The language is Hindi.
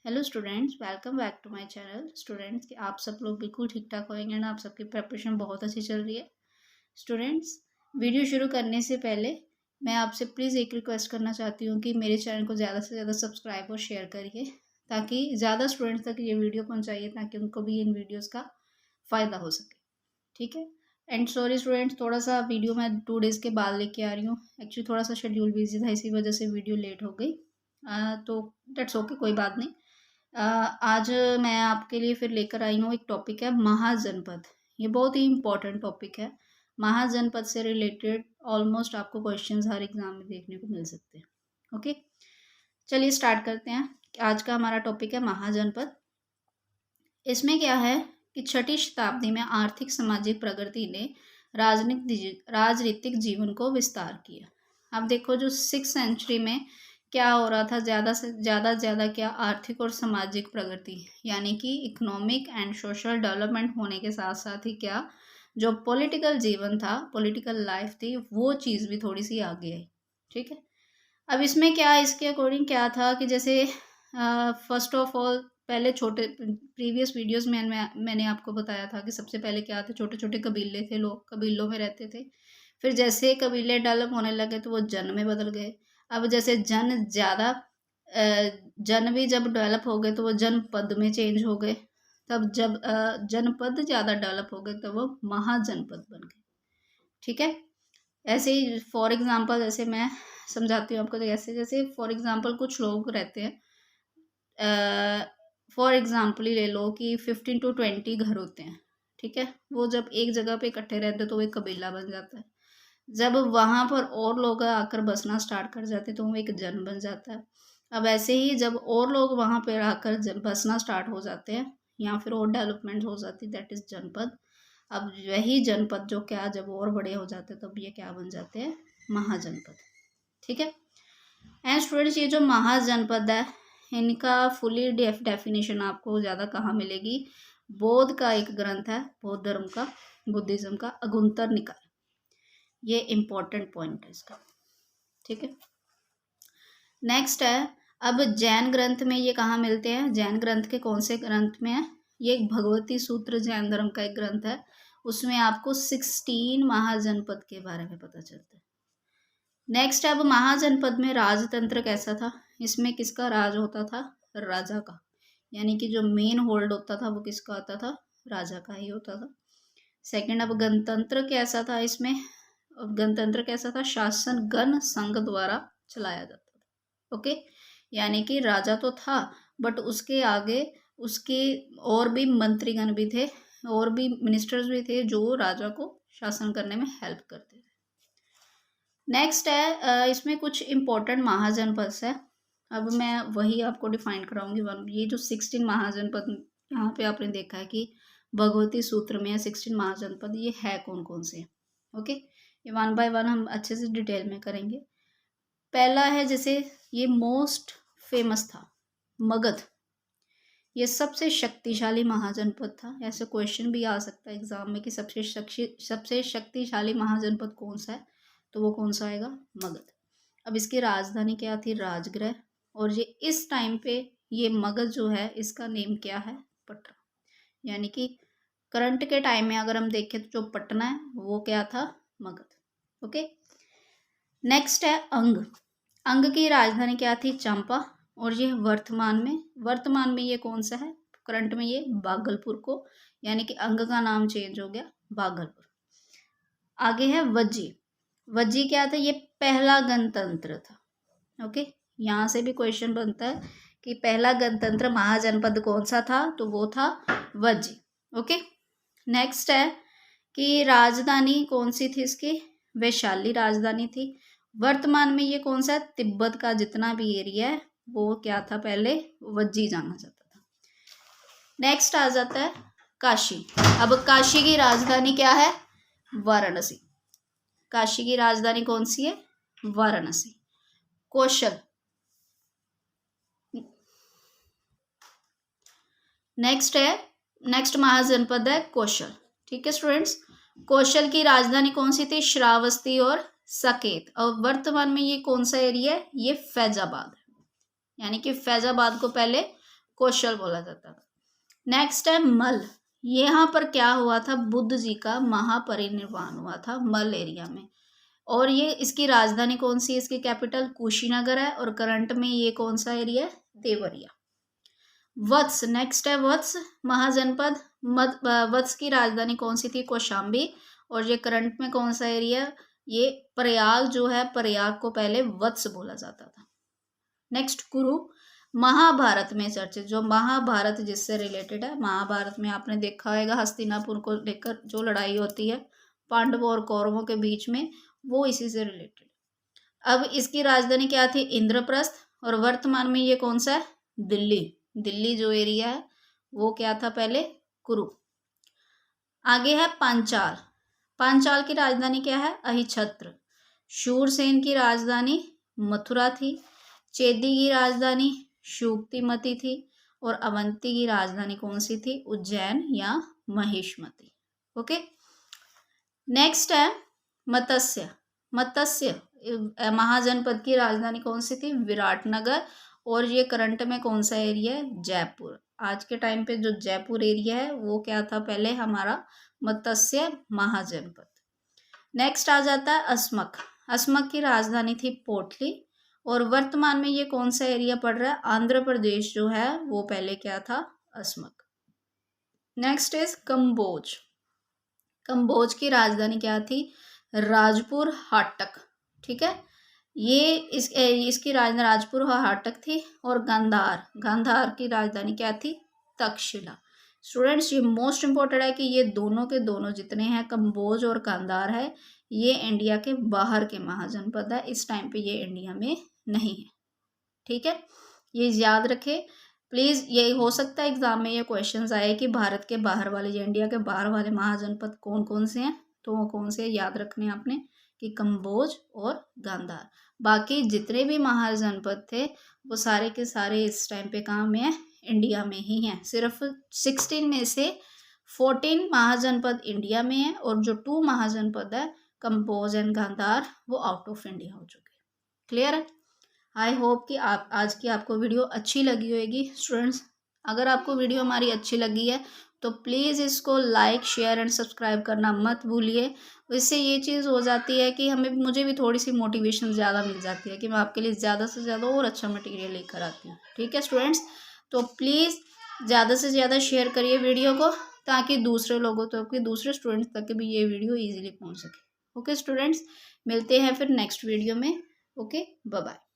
Hello students, welcome back to my channel. Students कि आप सब लोग बिल्कुल ठीक ठाक होंगे ना। आप सबकी प्रिपरेशन बहुत अच्छी चल रही है। स्टूडेंट्स, वीडियो शुरू करने से पहले मैं आपसे प्लीज़ एक रिक्वेस्ट करना चाहती हूँ कि मेरे चैनल को ज़्यादा से ज़्यादा सब्सक्राइब और शेयर करिए, ताकि ज़्यादा स्टूडेंट्स तक ये वीडियो पहुँचाइए, ताकि उनको भी इन वीडियोज़ का फ़ायदा हो सके। ठीक है। एंड सॉरी स्टूडेंट्स, थोड़ा सा वीडियो मैं 2 डेज़ के बाद लेके आ रही हूँ। एक्चुअली थोड़ा सा शेड्यूल बिजी था, इसी वजह से वीडियो लेट हो गई। तो दैट्स ओके, कोई बात नहीं। आज मैं आपके लिए फिर लेकर आई हूँ, एक टॉपिक है महाजनपद। ये बहुत ही इम्पोर्टेंट टॉपिक है। महाजनपद से रिलेटेड ऑलमोस्ट आपको क्वेश्चंस हर एग्जाम में देखने को मिल सकते हैं। ओके, चलिए स्टार्ट करते हैं। आज का हमारा टॉपिक है महाजनपद। इसमें क्या है कि 6ठी शताब्दी में आर्थिक सामाजिक प्रगति ने राजनीतिक जीवन को विस्तार किया। अब देखो, जो 6th सेंचुरी में क्या हो रहा था, ज़्यादा से ज़्यादा क्या आर्थिक और सामाजिक प्रगति, यानी कि इकोनॉमिक एंड सोशल डेवलपमेंट होने के साथ साथ ही क्या, जो पॉलिटिकल जीवन था, पॉलिटिकल लाइफ थी, वो चीज़ भी थोड़ी सी आगे आई। ठीक है। अब इसमें क्या, इसके अकॉर्डिंग क्या था कि जैसे फर्स्ट ऑफ ऑल, पहले छोटे प्रीवियस वीडियोस में मैंने आपको बताया था कि सबसे पहले क्या थे, छोटे छोटे कबीले थे, लोग कबीलों में रहते थे। फिर जैसे कबीले डेवलप होने लगे तो वो जन में बदल गए। अब जैसे जन भी जब डेवलप हो गए तो वो जनपद में चेंज हो गए। तब जब जनपद ज़्यादा डेवलप हो गए तब वो महाजनपद बन गए। ठीक है। ऐसे ही फॉर एग्जांपल, जैसे मैं समझाती हूँ आपको, तो जैसे जैसे फॉर एग्जांपल कुछ लोग रहते हैं। फॉर एग्जांपल ही ले लो कि 15 to 20 घर होते हैं। ठीक है। वो जब एक जगह पे इकट्ठे रहते हैं तो वो एक कबीला बन जाता है। जब वहाँ पर और लोग आकर बसना स्टार्ट कर जाते हैं तो वो एक जन बन जाता है। अब ऐसे ही जब और लोग वहाँ पर आकर बसना स्टार्ट हो जाते हैं या फिर और डेवलपमेंट हो जाती है, दैट इज़ जनपद। अब वही जनपद जो क्या, जब और बड़े हो जाते हैं तब ये क्या बन जाते हैं, महाजनपद। ठीक है। एंड स्टूडेंट्स, ये जो महाजनपद है, इनका फुली डेफिनेशन आपको ज़्यादा कहाँ मिलेगी, बौद्ध का एक ग्रंथ है, बौद्ध धर्म का, बुद्धिज्म का अगुंतर निकाय। ये इंपॉर्टेंट पॉइंट है इसका। ठीक है। नेक्स्ट है, अब जैन ग्रंथ में ये कहाँ मिलते हैं, जैन ग्रंथ के कौन से ग्रंथ में है, ये एक भगवती सूत्र जैन धर्म का एक ग्रंथ है। उसमें आपको 16 महाजनपद के बारे में पता चलता है। नेक्स्ट, अब महाजनपद में राजतंत्र कैसा था, इसमें किसका राज होता था, राजा का। यानी कि जो मेन होल्ड होता था वो किसका होता था, राजा का ही होता था। सेकंड, अब गणतंत्र कैसा था, इसमें गणतंत्र कैसा था, शासन गण संघ द्वारा चलाया जाता था। ओके, यानी कि राजा तो था बट उसके आगे उसके और भी मंत्रीगण भी थे, और भी मिनिस्टर्स भी थे जो राजा को शासन करने में हेल्प करते थे। नेक्स्ट है, इसमें कुछ इम्पोर्टेंट महाजनपद है। अब मैं वही आपको डिफाइन कराऊंगी। ये जो 16 महाजनपद यहाँ पे आपने देखा है कि भगवती सूत्र में 16 महाजनपद, ये है कौन कौन से। ओके, ये 1 by 1 हम अच्छे से डिटेल में करेंगे। पहला है, जैसे ये मोस्ट फेमस था मगध। ये सबसे शक्तिशाली महाजनपद था। ऐसे क्वेश्चन भी आ सकता है एग्जाम में कि सबसे शक्तिशाली महाजनपद कौन सा है, तो वो कौन सा आएगा, मगध। अब इसकी राजधानी क्या थी, राजगृह। और ये इस टाइम पे ये मगध जो है, इसका नेम क्या है, पटना। यानी कि करंट के टाइम में अगर हम देखें तो जो पटना है वो क्या था, मगध। ओके। नेक्स्ट है अंग। अंग की राजधानी क्या थी, चंपा। और ये वर्तमान में ये कौन सा है, करंट में ये भागलपुर को, यानी कि अंग का नाम चेंज हो गया, भागलपुर। आगे है वज्जी। वज्जी क्या था, ये पहला गणतंत्र था। ओके, यहाँ से भी क्वेश्चन बनता है कि पहला गणतंत्र महाजनपद कौन सा था, तो वो था वज्जी। ओके। नेक्स्ट है कि राजधानी कौन सी थी इसकी, वैशाली राजधानी थी। वर्तमान में ये कौन सा है, तिब्बत का जितना भी एरिया है वो क्या था, पहले वज्जी जाना जाता था। नेक्स्ट आ जाता है काशी। अब काशी की राजधानी क्या है, वाराणसी। काशी की राजधानी कौन सी है, वाराणसी। कौशल। नेक्स्ट महाजनपद है कौशल। ठीक है स्टूडेंट्स, कौशल की राजधानी कौन सी थी, श्रावस्ती और साकेत। और वर्तमान में ये कौन सा एरिया है, ये फैजाबाद है। यानी कि फैजाबाद को पहले कौशल बोला जाता था। नेक्स्ट है मल। यहाँ पर क्या हुआ था, बुद्ध जी का महापरिनिर्वाण हुआ था मल एरिया में। और ये इसकी राजधानी कौन सी है, इसकी कैपिटल कुशीनगर है। और करंट में ये कौन सा एरिया है, देवरिया। वत्स, नेक्स्ट है वत्स महाजनपद। वत्स की राजधानी कौन सी थी, कौशाम्बी। और ये करंट में कौन सा एरिया, ये प्रयाग जो है, प्रयाग को पहले वत्स बोला जाता था। नेक्स्ट कुरु, महाभारत में चर्चित, जो महाभारत जिससे रिलेटेड है, महाभारत में आपने देखा होगा हस्तिनापुर को लेकर जो लड़ाई होती है पांडवों और कौरवों के बीच में, वो इसी से रिलेटेड। अब इसकी राजधानी क्या थी, इंद्रप्रस्थ। और वर्तमान में ये कौन सा है, दिल्ली। दिल्ली जो एरिया है वो क्या था पहले, कुरु। आगे है पांचाल। पांचाल की राजधानी क्या है, अहिछत्र। शूरसेन की राजधानी मथुरा थी। चेदी की राजधानी शुक्तिमती थी। और अवंती की राजधानी कौन सी थी, उज्जैन या महिष्मती। ओके, नेक्स्ट है मत्स्य। मत्स्य महाजनपद की राजधानी कौन सी थी, विराटनगर। और ये करंट में कौन सा एरिया है, जयपुर। आज के टाइम पे जो जयपुर एरिया है वो क्या था पहले, हमारा मत्स्य महाजनपद। नेक्स्ट आ जाता है अस्मक। अस्मक की राजधानी थी पोटली। और वर्तमान में ये कौन सा एरिया पड़ रहा है, आंध्र प्रदेश जो है वो पहले क्या था, अस्मक। Next is Kamboj. कंबोज की राजधानी क्या थी, राजपुर हाटक। ठीक है, ये इसकी राजधानी राजपुर हाटक थी। और गांधार, गांधार की राजधानी क्या थी, तक्षशिला। स्टूडेंट्स ये मोस्ट इंपॉर्टेंट है कि ये दोनों के दोनों जितने हैं, कंबोज और गांधार है, ये इंडिया के बाहर के महाजनपद है। इस टाइम पे ये इंडिया में नहीं है। ठीक है, ये याद रखे प्लीज़। ये हो सकता है एग्जाम में ये क्वेश्चंस आए कि भारत के बाहर वाले या इंडिया के बाहर वाले महाजनपद कौन कौन से हैं, तो वो कौन से याद रखने हैं आपने, कि कंबोज और गांधार। बाकी जितने भी महाजनपद थे वो सारे के सारे इस टाइम पे कहाँ में है, इंडिया में ही हैं। सिर्फ 16 में से 14 महाजनपद इंडिया में है। और जो 2 महाजनपद है कंबोज एंड गांधार वो आउट ऑफ इंडिया हो चुके। क्लियर है। आई होप कि आप आज की आपको वीडियो अच्छी लगी होगी। स्टूडेंट्स अगर आपको वीडियो हमारी अच्छी लगी है तो प्लीज़ इसको लाइक शेयर एंड सब्सक्राइब करना मत भूलिए। इससे ये चीज़ हो जाती है कि मुझे भी थोड़ी सी मोटिवेशन ज़्यादा मिल जाती है कि मैं आपके लिए ज़्यादा से ज़्यादा और अच्छा मटेरियल लेकर आती हूँ। ठीक है स्टूडेंट्स, तो प्लीज़ ज़्यादा से ज़्यादा शेयर करिए वीडियो को, ताकि दूसरे लोगों तक, दूसरे स्टूडेंट्स तक भी ये वीडियो ईजिली पहुँच सके। ओके स्टूडेंट्स, मिलते हैं फिर नेक्स्ट वीडियो में। Okay, bye bye.